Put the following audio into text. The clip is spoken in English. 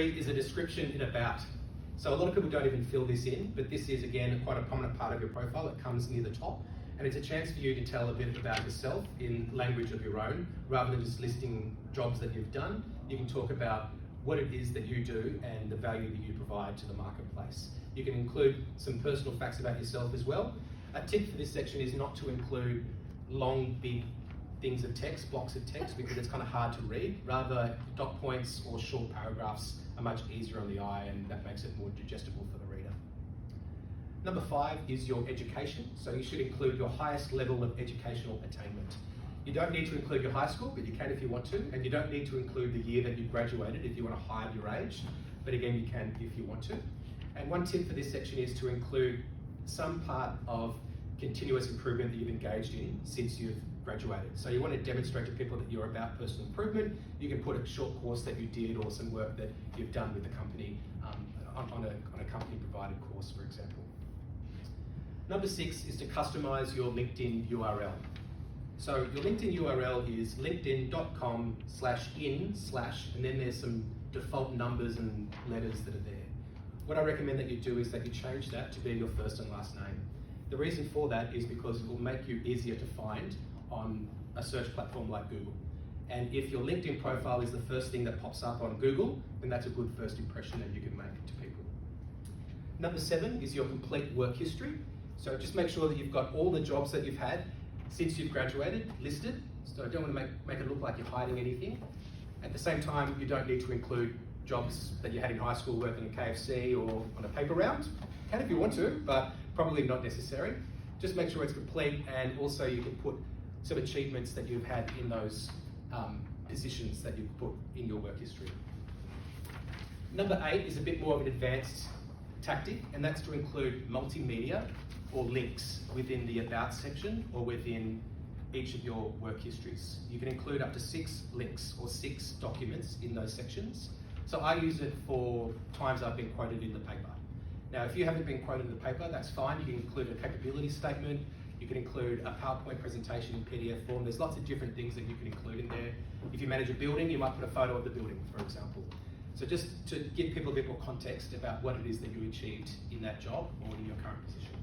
Is a description in about. So a lot of people don't even fill this in, but this is again quite a prominent part of your profile. It comes near the top, and it's a chance for you to tell a bit about yourself in language of your own, rather than just listing jobs that you've done. You can talk about what it is that you do and the value that you provide to the marketplace. You can include some personal facts about yourself as well. A tip for this section is not to include long, big things of text, blocks of text, because it's kind of hard to read. Rather, dot points or short paragraphs are much easier on the eye, and that makes it more digestible for the reader. Number 5 is your education. So you should include your highest level of educational attainment. You don't need to include your high school, but you can if you want to, and you don't need to include the year that you graduated if you want to hide your age, but again, you can if you want to. And one tip for this section is to include some part of continuous improvement that you've engaged in since you've graduated. So you want to demonstrate to people that you're about personal improvement. You can put a short course that you did or some work that you've done with the company on a company provided course, for example. Number 6 is to customize your LinkedIn URL. So your LinkedIn URL is linkedin.com/in/ and then there's some default numbers and letters that are there. What I recommend that you do is that you change that to be your first and last name. The reason for that is because it will make you easier to find on a search platform like Google. And if your LinkedIn profile is the first thing that pops up on Google, then that's a good first impression that you can make to people. Number 7 is your complete work history. So just make sure that you've got all the jobs that you've had since you've graduated listed. So I don't want to make it look like you're hiding anything. At the same time, you don't need to include jobs that you had in high school working at KFC or on a paper round. You can if you want to, but probably not necessary. Just make sure it's complete, and also you can put some achievements that you've had in those positions that you've put in your work history. Number 8 is a bit more of an advanced tactic, and that's to include multimedia or links within the About section or within each of your work histories. You can include up to 6 links or 6 documents in those sections. So I use it for times I've been quoted in the paper. Now, if you haven't been quoted in the paper, that's fine. You can include a capability statement. You can include a PowerPoint presentation in PDF form. There's lots of different things that you can include in there. If you manage a building, you might put a photo of the building, for example. So just to give people a bit more context about what it is that you achieved in that job or in your current position.